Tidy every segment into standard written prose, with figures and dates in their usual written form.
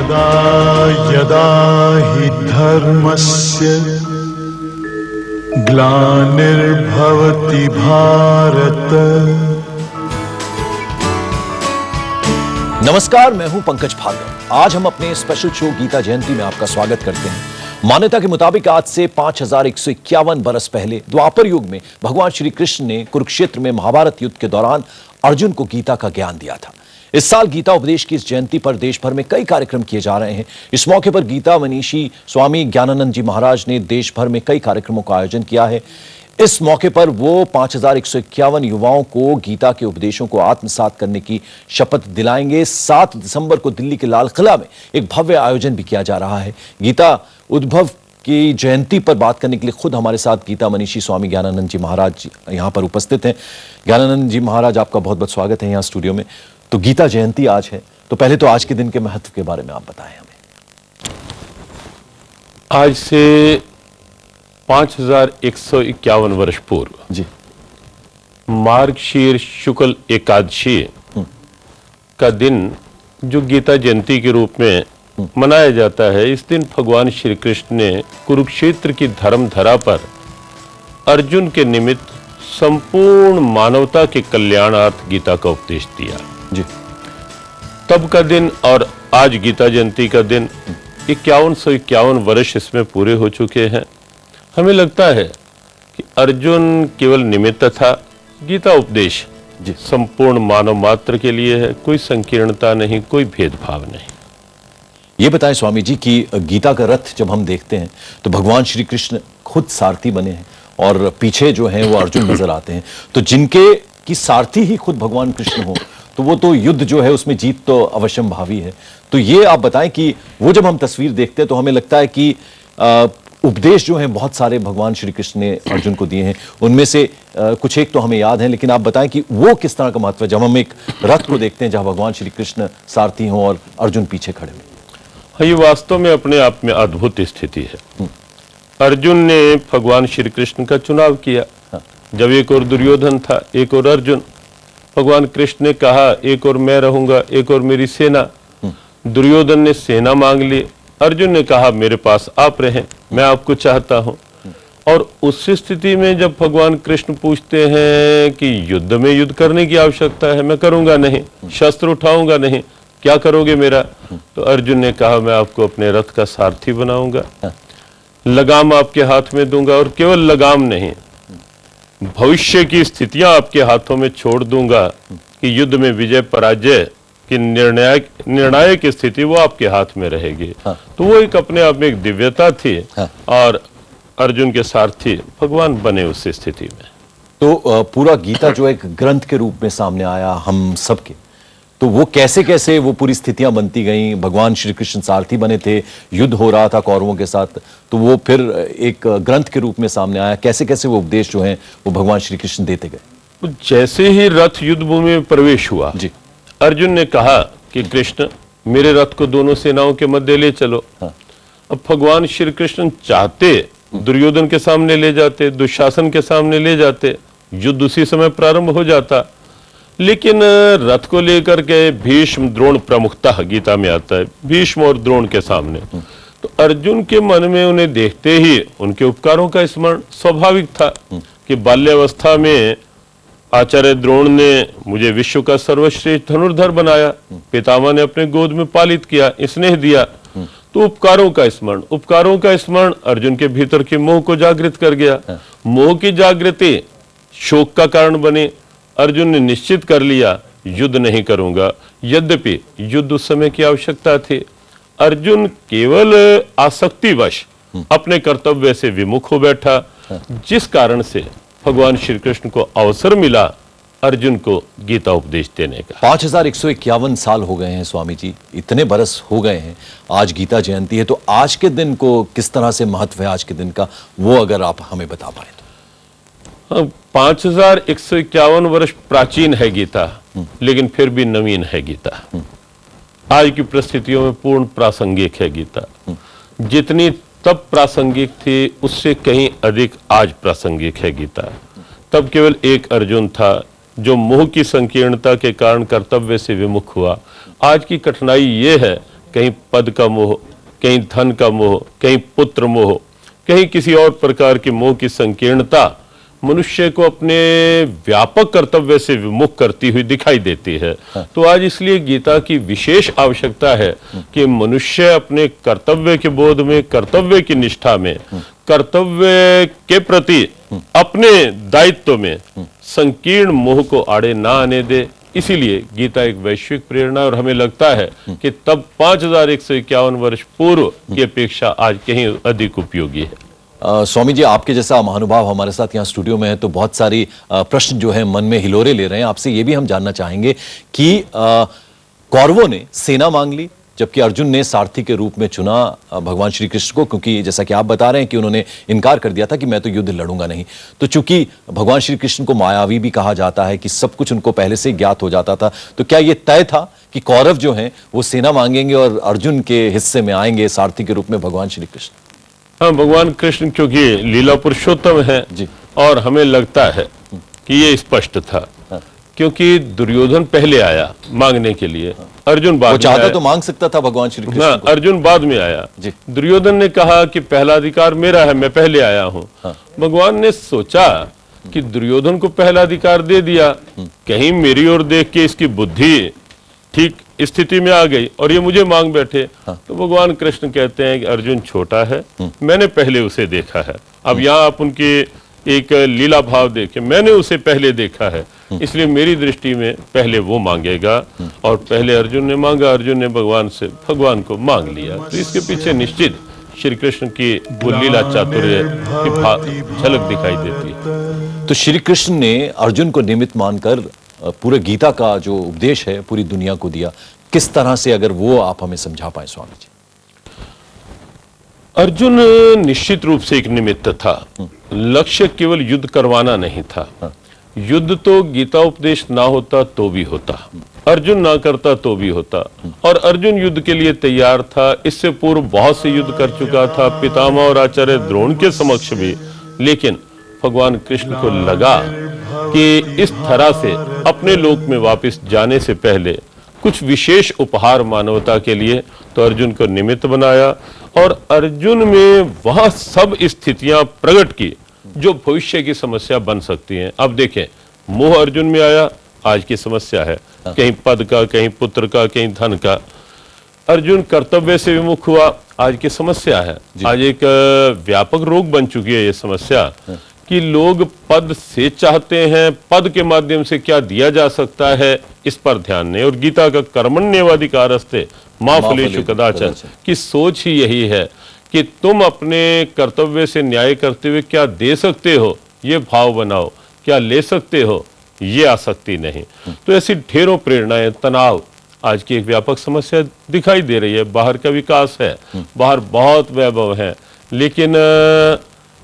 यदा यदा हि धर्मस्य ग्लानिर्भवति भारत। नमस्कार, मैं हूं पंकज भार्गव। आज हम अपने स्पेशल शो गीता जयंती में आपका स्वागत करते हैं। मान्यता के मुताबिक आज से 5151 बरस पहले द्वापर युग में भगवान श्री कृष्ण ने कुरुक्षेत्र में महाभारत युद्ध के दौरान अर्जुन को गीता का ज्ञान दिया था। इस साल गीता उपदेश की इस जयंती पर देश भर में कई कार्यक्रम किए जा रहे हैं। इस मौके पर गीता मनीषी स्वामी ज्ञानानंद जी महाराज ने देश भर में कई कार्यक्रमों का आयोजन किया है। इस मौके पर वो 5151 युवाओं को गीता के उपदेशों को आत्मसात करने की शपथ दिलाएंगे। 7 दिसंबर को दिल्ली के लाल किला में एक भव्य आयोजन भी किया जा रहा है। गीता उद्भव की जयंती पर बात करने के लिए खुद हमारे साथ गीता मनीषी स्वामी ज्ञानानंद जी महाराज यहाँ पर उपस्थित हैं। ज्ञानानंद जी महाराज, आपका बहुत बहुत स्वागत है यहाँ स्टूडियो में। तो गीता जयंती आज है, तो पहले तो आज के दिन के महत्व के बारे में आप बताएं हमें। आज से 5151 वर्ष पूर्व जी मार्गशीर शुक्ल एकादशी का दिन जो गीता जयंती के रूप में मनाया जाता है, इस दिन भगवान श्री कृष्ण ने कुरुक्षेत्र की धर्मधरा पर अर्जुन के निमित्त संपूर्ण मानवता के कल्याणार्थ गीता का उपदेश दिया जी। तब का दिन और आज गीता जयंती का दिन 5151 वर्ष इसमें पूरे हो चुके हैं। हमें लगता है कि अर्जुन केवल निमित्त था, गीता उपदेश जी संपूर्ण मानव मात्र के लिए है। कोई संकीर्णता नहीं, कोई भेदभाव नहीं। ये बताएं स्वामी जी कि गीता का रथ जब हम देखते हैं तो भगवान श्री कृष्ण खुद सारथी बने हैं और पीछे जो हैं वो अर्जुन नजर आते हैं। तो जिनके की सारथी ही खुद भगवान कृष्ण हो तो वो तो युद्ध जो है उसमें जीत तो अवश्यंभावी है। तो ये आप बताएं कि वो जब हम तस्वीर देखते हैं तो हमें लगता है कि उपदेश जो हैं बहुत सारे भगवान श्री कृष्ण ने अर्जुन को दिए हैं। उनमें से कुछ एक तो हमें याद है, लेकिन आप बताएं कि वो किस तरह का महत्व है जब हम एक रथ को देखते हैं जहां भगवान श्री कृष्ण सारथी हों और अर्जुन पीछे खड़े हों। हाँ, ये वास्तव में अपने आप में अद्भुत स्थिति है। अर्जुन ने भगवान श्री कृष्ण का चुनाव किया। जब एक और दुर्योधन था, एक और अर्जुन, भगवान कृष्ण ने कहा एक और मैं रहूंगा, एक और मेरी सेना। दुर्योधन ने सेना मांग ली, अर्जुन ने कहा मेरे पास आप रहें, मैं आपको चाहता हूं। और उस स्थिति में जब भगवान कृष्ण पूछते हैं कि युद्ध में युद्ध करने की आवश्यकता है, मैं करूंगा नहीं, शस्त्र उठाऊंगा नहीं, क्या करोगे मेरा? तो अर्जुन ने कहा मैं आपको अपने रथ का सारथी बनाऊंगा, लगाम आपके हाथ में दूंगा, और केवल लगाम नहीं, भविष्य की स्थितियां आपके हाथों में छोड़ दूंगा कि युद्ध में विजय पराजय की निर्णायक स्थिति वो आपके हाथ में रहेगी। तो वो एक अपने आप में एक दिव्यता थी। और अर्जुन के सारथी भगवान बने उस स्थिति में। तो पूरा गीता जो एक ग्रंथ के रूप में सामने आया हम सबके, तो वो कैसे कैसे वो पूरी स्थितियां बनती गईं। भगवान श्री कृष्ण सारथी बने थे, युद्ध हो रहा था कौरवों के साथ, तो वो फिर एक ग्रंथ के रूप में सामने आया। कैसे कैसे वो उपदेश जो हैं वो भगवान श्री कृष्ण देते गए। जैसे ही रथ युद्ध भूमि में प्रवेश हुआ जी, अर्जुन ने कहा कि कृष्ण मेरे रथ को दोनों सेनाओं के मध्य ले चलो। अब भगवान श्री कृष्ण चाहते दुर्योधन के सामने ले जाते, दुशासन के सामने ले जाते, युद्ध उसी समय प्रारंभ हो जाता। लेकिन रथ को लेकर के भीष्म द्रोण प्रमुखतः गीता में आता है, भीष्म और द्रोण के सामने। तो अर्जुन के मन में उन्हें देखते ही उनके उपकारों का स्मरण स्वाभाविक था कि बाल्यावस्था में आचार्य द्रोण ने मुझे विश्व का सर्वश्रेष्ठ धनुर्धर बनाया, पितामह ने अपने गोद में पालित किया, स्नेह दिया। तो उपकारों का स्मरण अर्जुन के भीतर के मोह को जागृत कर गया। मोह की जागृति शोक का कारण बने। अर्जुन ने निश्चित कर लिया युद्ध नहीं करूंगा। यद्यपि युद्ध उस समय की आवश्यकता थी, अर्जुन केवल आसक्तिवश अपने कर्तव्य से विमुख हो बैठा, जिस कारण से भगवान श्री कृष्ण को अवसर मिला अर्जुन को गीता उपदेश देने का। 5151 साल हो गए हैं स्वामी जी, इतने बरस हो गए हैं। आज गीता जयंती है, तो आज के दिन को किस तरह से महत्व है आज के दिन का, वो अगर आप हमें बता पाए तो। 5151 वर्ष प्राचीन है गीता, लेकिन फिर भी नवीन है गीता। आज की परिस्थितियों में पूर्ण प्रासंगिक है गीता। जितनी तब प्रासंगिक थी उससे कहीं अधिक आज प्रासंगिक है गीता। तब केवल एक अर्जुन था जो मोह की संकीर्णता के कारण कर्तव्य से विमुख हुआ। आज की कठिनाई ये है कहीं पद का मोह, कहीं धन का मोह, कहीं पुत्र मोह, कहीं किसी और प्रकार के मोह की संकीर्णता मनुष्य को अपने व्यापक कर्तव्य से विमुख करती हुई दिखाई देती है। तो आज इसलिए गीता की विशेष आवश्यकता है कि मनुष्य अपने कर्तव्य के बोध में, कर्तव्य की निष्ठा में, कर्तव्य के प्रति अपने दायित्व में संकीर्ण मोह को आड़े ना आने दे। इसीलिए गीता एक वैश्विक प्रेरणा, और हमें लगता है कि तब 5151 वर्ष पूर्व की अपेक्षा आज कहीं अधिक उपयोगी है। स्वामी जी, आपके जैसा महानुभाव हमारे साथ यहाँ स्टूडियो में है, तो बहुत सारी प्रश्न जो है मन में हिलोरे ले रहे हैं। आपसे ये भी हम जानना चाहेंगे कि कौरवों ने सेना मांग ली, जबकि अर्जुन ने सारथी के रूप में चुना भगवान श्री कृष्ण को, क्योंकि जैसा कि आप बता रहे हैं कि उन्होंने इनकार कर दिया था कि मैं तो युद्ध लड़ूंगा नहीं। तो चूंकि भगवान श्री कृष्ण को मायावी भी कहा जाता है कि सब कुछ उनको पहले से ज्ञात हो जाता था, तो क्या ये तय था कि कौरव जो हैं वो सेना मांगेंगे और अर्जुन के हिस्से में आएंगे सारथी के रूप में भगवान श्री कृष्ण? हाँ, भगवान कृष्ण क्योंकि लीला पुरुषोत्तम है जी, और हमें लगता है कि ये स्पष्ट था, क्योंकि दुर्योधन पहले आया मांगने के लिए, अर्जुन बाद में चाहता तो मांग सकता था भगवान श्री कृष्ण को। अर्जुन बाद में आया। दुर्योधन ने कहा कि पहला अधिकार मेरा है, मैं पहले आया हूं। भगवान ने सोचा कि दुर्योधन को पहला अधिकार दे दिया, कहीं मेरी ओर देख के इसकी बुद्धि ठीक स्थिति में आ गई और ये मुझे मांग बैठे। तो भगवान कृष्ण कहते हैं कि अर्जुन छोटा है, मैंने पहले उसे देखा है। अब यहाँ आप उनके एक लीला भाव देखें, मैंने उसे पहले देखा है, इसलिए मेरी दृष्टि में पहले वो मांगेगा। और पहले अर्जुन ने मांगा, अर्जुन ने भगवान से भगवान को मांग लिया। तो इसके पीछे निश्चित श्री कृष्ण की वो लीला चातुर्य की झलक दिखाई देती है। तो श्री कृष्ण ने अर्जुन को निमित्त मानकर पूरे गीता का जो उपदेश है पूरी दुनिया को दिया। किस तरह से, अगर वो आप हमें समझा पाए स्वामी जी? अर्जुन निश्चित रूप से एक निमित्त था, लक्ष्य केवल युद्ध करवाना नहीं था। युद्ध तो गीता उपदेश ना होता तो भी होता, अर्जुन ना करता तो भी होता, और अर्जुन युद्ध के लिए तैयार था। इससे पूर्व बहुत से युद्ध कर चुका था, पितामह और आचार्य द्रोण के समक्ष भी। लेकिन भगवान कृष्ण को लगा कि इस तरह से अपने लोक में वापस जाने से पहले कुछ विशेष उपहार मानवता के लिए, तो अर्जुन को निमित्त बनाया और अर्जुन में वह सब स्थितियां प्रकट की जो भविष्य की समस्या बन सकती हैं। अब देखें, मोह अर्जुन में आया, आज की समस्या है, कहीं पद का, कहीं पुत्र का, कहीं धन का। अर्जुन कर्तव्य से विमुख हुआ, आज की समस्या है। आज एक व्यापक रोग बन चुकी है ये समस्या कि लोग पद से चाहते हैं, पद के माध्यम से क्या दिया जा सकता है इस पर ध्यान नहीं। और गीता का कर्मण्येवाधिकारस्ते मा फलेषु कदाचन की सोच ही यही है कि तुम अपने कर्तव्य से न्याय करते हुए क्या दे सकते हो ये भाव बनाओ, क्या ले सकते हो ये आसक्ति नहीं। तो ऐसी ढेरों प्रेरणाएं, तनाव आज की एक व्यापक समस्या दिखाई दे रही है। बाहर का विकास है, बाहर बहुत वैभव है, लेकिन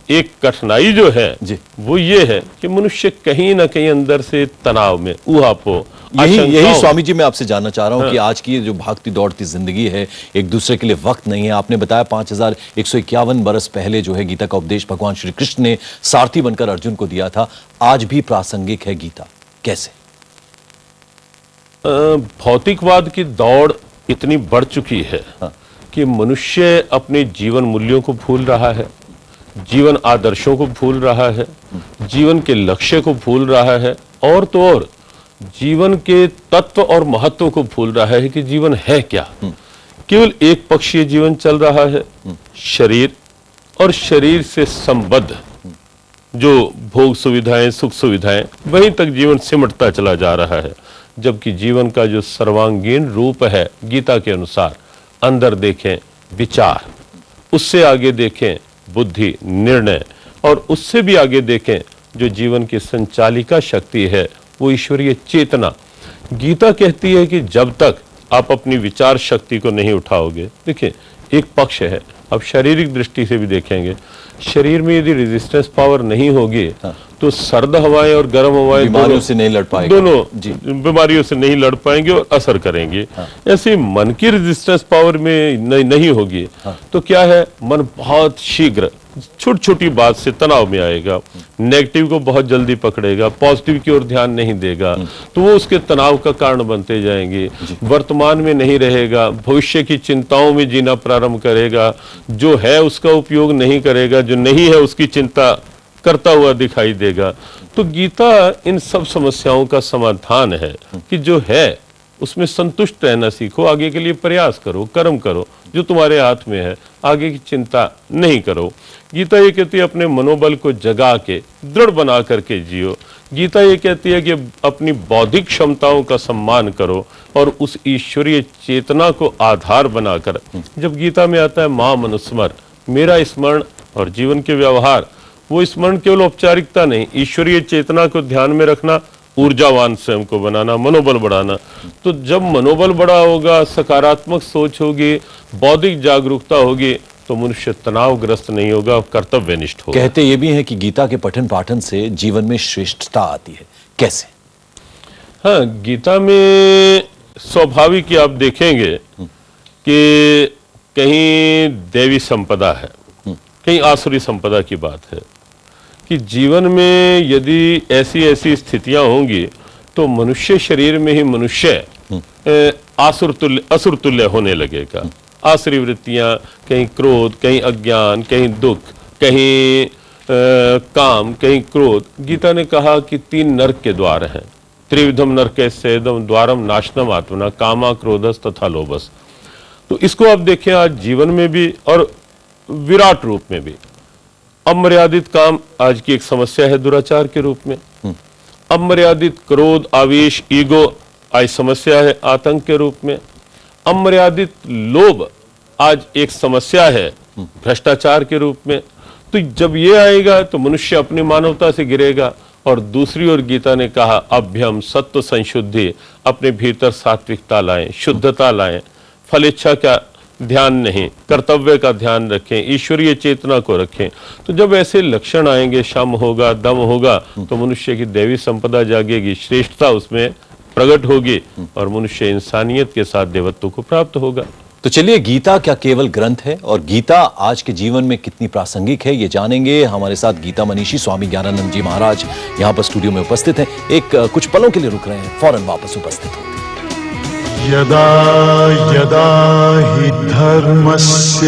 एक कठिनाई जो है वो ये है कि मनुष्य कहीं ना कहीं अंदर से तनाव में, ऊहापोह, यही स्वामी जी मैं आपसे जानना चाह रहा हूं कि आज की जो भागती दौड़ती जिंदगी है, एक दूसरे के लिए वक्त नहीं है। आपने बताया 5151 बरस पहले जो है गीता का उपदेश भगवान श्री कृष्ण ने सारथी बनकर अर्जुन को दिया था, आज भी प्रासंगिक है गीता। कैसे? भौतिकवाद की दौड़ इतनी बढ़ चुकी है कि मनुष्य अपने जीवन मूल्यों को भूल रहा है, जीवन आदर्शों को भूल रहा है, जीवन के लक्ष्य को भूल रहा है, और तो और जीवन के तत्व और महत्व को भूल रहा है कि जीवन है क्या। केवल एक पक्षीय जीवन चल रहा है, शरीर और शरीर से संबद्ध जो भोग सुविधाएं, सुख सुविधाएं, वहीं तक जीवन सिमटता चला जा रहा है। जबकि जीवन का जो सर्वांगीण रूप है गीता के अनुसार, अंदर देखें विचार, उससे आगे देखें बुद्धि, निर्णय, और उससे भी आगे देखें जो जीवन की संचालिका शक्ति है वो ईश्वरीय चेतना। गीता कहती है कि जब तक आप अपनी विचार शक्ति को नहीं उठाओगे, देखिए एक पक्ष है, अब शारीरिक दृष्टि से भी देखेंगे, शरीर में यदि रेजिस्टेंस पावर नहीं होगी तो सर्द हवाएं और गर्म हवाएं बीमारियों से नहीं लड़ पाएंगे, दोनों बीमारियों से नहीं लड़ पाएंगे और असर करेंगे। ऐसे मन की रेजिस्टेंस पावर में नहीं होगी तो क्या है, मन बहुत शीघ्र छोटी छोटी बात से तनाव में आएगा, नेगेटिव को बहुत जल्दी पकड़ेगा, पॉजिटिव की ओर ध्यान नहीं देगा, तो वो उसके तनाव का कारण बनते जाएंगे। वर्तमान में नहीं रहेगा, भविष्य की चिंताओं में जीना प्रारंभ करेगा, जो है उसका उपयोग नहीं करेगा, जो नहीं है उसकी चिंता करता हुआ दिखाई देगा। तो गीता इन सब समस्याओं का समाधान है कि जो है उसमें संतुष्ट रहना सीखो, आगे के लिए प्रयास करो, कर्म करो जो तुम्हारे हाथ में है, आगे की चिंता नहीं करो। गीता ये कहती है अपने मनोबल को जगा के दृढ़ बना करके जियो। गीता ये कहती है कि अपनी बौद्धिक क्षमताओं का सम्मान करो और उस ईश्वरीय चेतना को आधार बनाकर, जब गीता में आता है मां मनुस्मर, मेरा स्मरण और जीवन के व्यवहार, वो स्मरण केवल औपचारिकता नहीं, ईश्वरीय चेतना को ध्यान में रखना, ऊर्जावान स्वयं को बनाना, मनोबल बढ़ाना। तो जब मनोबल बड़ा होगा, सकारात्मक सोच होगी, बौद्धिक जागरूकता होगी, तो मनुष्य तनावग्रस्त नहीं होगा, कर्तव्यनिष्ठ होगा। कहते ये भी है कि गीता के पठन पाठन से जीवन में श्रेष्ठता आती है, कैसे? हाँ, गीता में स्वाभाविक ही आप देखेंगे कि कहीं देवी संपदा है, कहीं आसुरी संपदा की बात है कि जीवन में यदि ऐसी ऐसी स्थितियां होंगी तो मनुष्य शरीर में ही मनुष्य असुर तुल्य होने लगेगा। आसुरी वृत्तियां, कहीं क्रोध, कहीं अज्ञान, कहीं दुख, कहीं काम, कहीं क्रोध। गीता ने कहा कि 3 नरक के द्वार हैं, त्रिविधम नरकस्येदम द्वारम नाशनम आत्मना कामा क्रोधस तथा लोभस। तो इसको आप देखें आज जीवन में भी और विराट रूप में भी। अमर्यादित काम आज की एक समस्या है दुराचार के रूप में। अमर्यादित क्रोध, आवेश, ईगो आज समस्या है आतंक के रूप में। अमर्यादित लोभ आज एक समस्या है भ्रष्टाचार के रूप में। तो जब ये आएगा तो मनुष्य अपनी मानवता से गिरेगा। और दूसरी ओर गीता ने कहा अभ्यम सत्व संशुद्धि, अपने भीतर सात्विकता लाएं, शुद्धता लाएं, फल इच्छा का ध्यान नहीं, कर्तव्य का ध्यान रखें, ईश्वरीय चेतना को रखें। तो जब ऐसे लक्षण आएंगे, शम होगा, दम होगा, तो मनुष्य की दैवी संपदा जागेगी, श्रेष्ठता उसमें प्रकट होगी और मनुष्य इंसानियत के साथ देवत्व को प्राप्त होगा। तो चलिए, गीता क्या केवल ग्रंथ है और गीता आज के जीवन में कितनी प्रासंगिक है, ये जानेंगे। हमारे साथ गीता मनीषी स्वामी ज्ञानानंद जी महाराज यहाँ पर स्टूडियो में उपस्थित हैं। कुछ पलों के लिए रुक रहे हैं, फौरन वापस उपस्थित होते हैं। यदा यदा हि धर्मस्य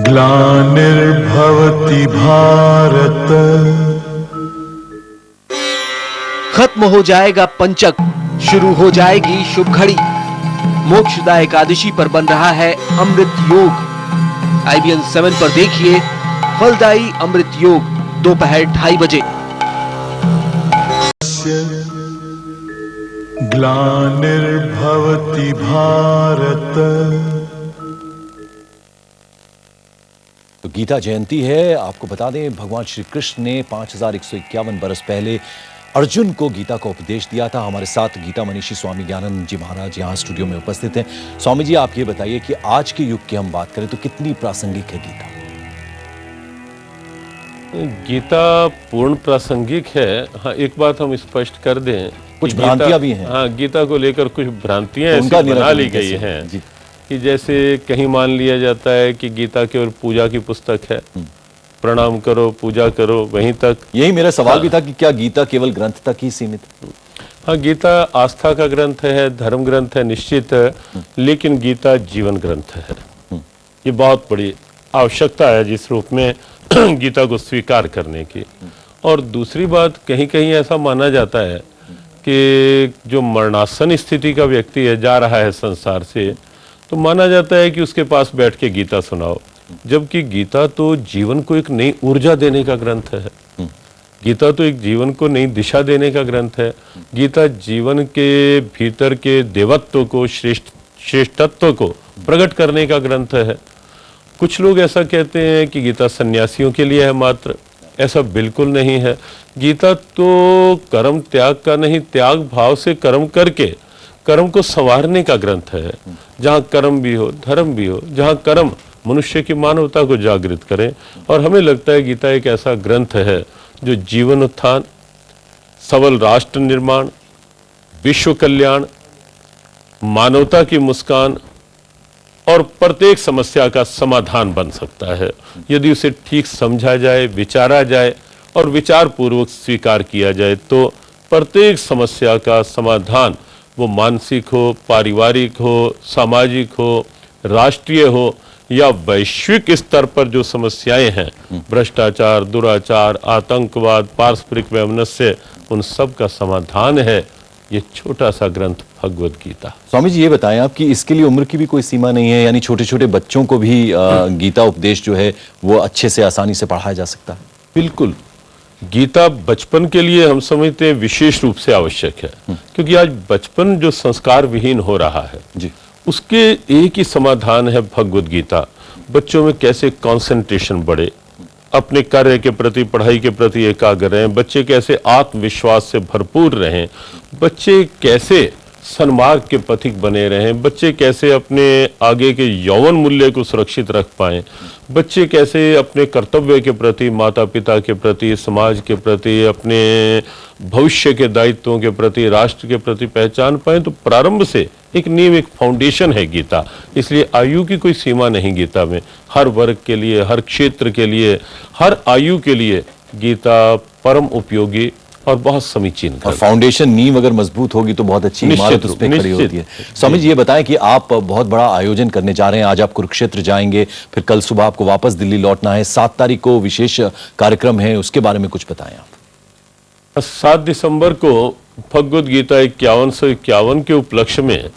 ग्लानिर्भवति भारत। खत्म हो जाएगा पंचक, शुरू हो जाएगी शुभ घड़ी। मोक्षदा एकादशी पर बन रहा है अमृत योग। IBN 7 पर देखिए फलदायी अमृत योग दोपहर 2:30 बजे। ग्लानिर्भवति भारत। तो गीता जयंती है। आपको बता दें, भगवान श्री कृष्ण ने 5151 बरस पहले अर्जुन को गीता का उपदेश दिया था। हमारे साथ गीता मनीषी स्वामी ज्ञानानंद जी महाराज यहाँ स्टूडियो में उपस्थित हैं। स्वामी जी, आप ये बताइए कि आज के युग की हम बात करें तो कितनी प्रासंगिक है गीता? गीता पूर्ण प्रासंगिक है। हाँ, एक बात हम स्पष्ट कर दें, कुछ भ्रांतियां भी हैं। हाँ, गीता को लेकर कुछ भ्रांतियां तो ऐसी बना ली गई हैं कि जैसे कहीं मान लिया जाता है कि गीता केवल पूजा की पुस्तक है, प्रणाम करो, पूजा करो, वहीं तक। यही मेरा सवाल भी था कि क्या गीता केवल ग्रंथ तक ही सीमित है? हाँ, गीता आस्था का ग्रंथ है, धर्म ग्रंथ है निश्चित, लेकिन गीता जीवन ग्रंथ है। ये बहुत बड़ी आवश्यकता है जिस रूप में गीता को स्वीकार करने की। और दूसरी बात, कहीं कहीं ऐसा माना जाता है कि जो मरणासन स्थिति का व्यक्ति है, जा रहा है संसार से, तो माना जाता है कि उसके पास बैठ के गीता सुनाओ, जबकि गीता तो जीवन को एक नई ऊर्जा देने का ग्रंथ है। गीता तो एक जीवन को नई दिशा देने का ग्रंथ है। गीता जीवन के भीतर के देवत्व को, श्रेष्ठत्व को प्रकट करने का ग्रंथ है। कुछ लोग ऐसा कहते हैं कि गीता सन्यासियों के लिए है मात्र। ऐसा बिल्कुल नहीं है। गीता तो कर्म त्याग का नहीं, त्याग भाव से कर्म करके कर्म को संवारने का ग्रंथ है। जहाँ कर्म भी हो, धर्म भी हो, जहाँ कर्म मनुष्य की मानवता को जागृत करें। और हमें लगता है गीता एक ऐसा ग्रंथ है जो जीवन उत्थान, सबल राष्ट्र निर्माण, विश्व कल्याण, मानवता की मुस्कान और प्रत्येक समस्या का समाधान बन सकता है यदि उसे ठीक समझा जाए, विचारा जाए और विचार पूर्वक स्वीकार किया जाए तो प्रत्येक समस्या का समाधान, वो मानसिक हो, पारिवारिक हो, सामाजिक हो, राष्ट्रीय हो या वैश्विक स्तर पर जो समस्याएं हैं, भ्रष्टाचार, दुराचार, आतंकवाद, पारस्परिक वैमनस्य, उन सब का समाधान है ये छोटा सा ग्रंथ भगवद गीता। स्वामी जी ये बताएं आप कि इसके लिए उम्र की भी कोई सीमा नहीं है, यानी छोटे छोटे बच्चों को भी गीता उपदेश जो है वो अच्छे से आसानी से पढ़ाया जा सकता है? बिल्कुल, गीता बचपन के लिए हम समझते हैं विशेष रूप से आवश्यक है, क्योंकि आज बचपन जो संस्कार विहीन हो रहा है जी, उसके एक ही समाधान है भगवद गीता। बच्चों में कैसे कंसंट्रेशन बढ़े, अपने कार्य के प्रति, पढ़ाई के प्रति एकाग्र रहें, बच्चे कैसे आत्मविश्वास से भरपूर रहें, बच्चे कैसे सन्मार्ग के पथिक बने रहें, बच्चे कैसे अपने आगे के यौवन मूल्य को सुरक्षित रख पाएं, बच्चे कैसे अपने कर्तव्य के प्रति, माता पिता के प्रति, समाज के प्रति, अपने भविष्य के दायित्वों के प्रति, राष्ट्र के प्रति पहचान पाएं। तो प्रारंभ से एक नींव, एक फाउंडेशन है गीता। इसलिए आयु की कोई सीमा नहीं गीता में, हर वर्ग के लिए, हर क्षेत्र के लिए, हर आयु के लिए गीता परम उपयोगी और बहुत समीचीन और फाउंडेशन, नींव अगर मजबूत होगी तो बहुत अच्छी इमारत उस पे खड़ी होती है। स्वामी जी ये बताएं कि आप बहुत बड़ा आयोजन करने जा रहे हैं, आज आप कुरुक्षेत्र जाएंगे, फिर कल सुबह आपको वापस दिल्ली लौटना है, 7 तारीख को विशेष कार्यक्रम है, उसके बारे में कुछ बताएं आप। 7 दिसंबर को भगवद गीता 5151 के उपलक्ष्य में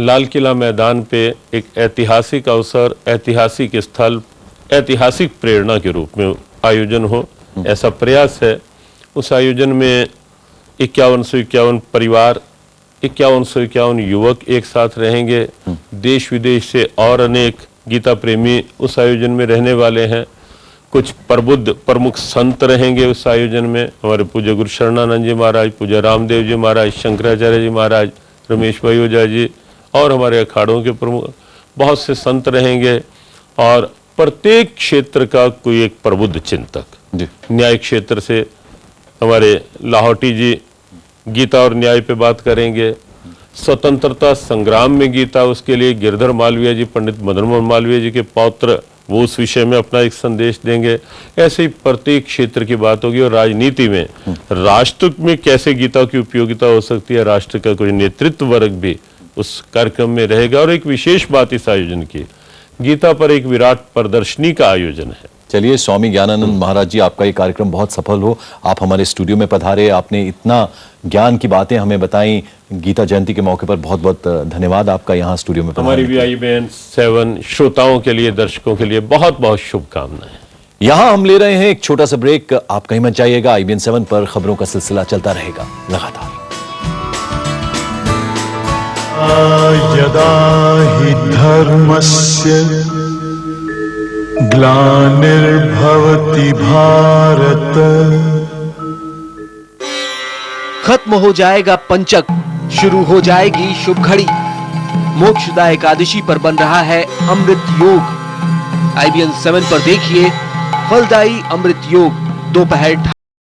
लाल किला मैदान पे एक ऐतिहासिक अवसर, ऐतिहासिक स्थल, ऐतिहासिक प्रेरणा के रूप में आयोजन हो, ऐसा प्रयास है। उस आयोजन में 5151 परिवार, 5151 युवक एक साथ रहेंगे। देश विदेश से और अनेक गीता प्रेमी उस आयोजन में रहने वाले हैं। कुछ प्रबुद्ध प्रमुख संत रहेंगे उस आयोजन में, हमारे पूज्य गुरु शरणानंद जी महाराज, पूज्य रामदेव जी महाराज, शंकराचार्य जी महाराज, रमेश भाई ओझा जी और हमारे अखाड़ों के प्रमुख बहुत से संत रहेंगे। और प्रत्येक क्षेत्र का कोई एक प्रबुद्ध चिंतक, न्याय क्षेत्र से हमारे लाहौटी जी गीता और न्याय पे बात करेंगे। स्वतंत्रता संग्राम में गीता, उसके लिए गिरधर मालवीय जी, पंडित मदन मोहन मालवीय जी के पौत्र, वो उस विषय में अपना एक संदेश देंगे। ऐसे ही प्रत्येक क्षेत्र की बात होगी। और राजनीति में, राष्ट्र में कैसे गीता की उपयोगिता हो सकती है, राष्ट्र का कोई नेतृत्व वर्ग भी उस कार्यक्रम में रहेगा। और एक विशेष बात इस आयोजन की, गीता पर एक विराट प्रदर्शनी का आयोजन है। चलिए, स्वामी ज्ञानानंद महाराज जी, आपका ये कार्यक्रम बहुत सफल हो। आप हमारे स्टूडियो में पधारे, आपने इतना ज्ञान की बातें हमें बताई गीता जयंती के मौके पर। बहुत बहुत धन्यवाद आपका यहाँ स्टूडियो में हमारी VIBN 7 श्रोताओं के लिए, दर्शकों के लिए बहुत बहुत शुभकामनाएं। यहाँ हम ले रहे हैं एक छोटा सा ब्रेक, आप कहीं मत जाइएगा। IBN 7 पर खबरों का सिलसिला चलता रहेगा लगातार। यदा हि धर्मस्य ग्लानिर्भवति भारत। खत्म हो जाएगा पंचक, शुरू हो जाएगी शुभ घड़ी। मोक्षदा एकादशी पर बन रहा है अमृत योग। IBN 7 पर देखिए फलदायी अमृत योग दोपहर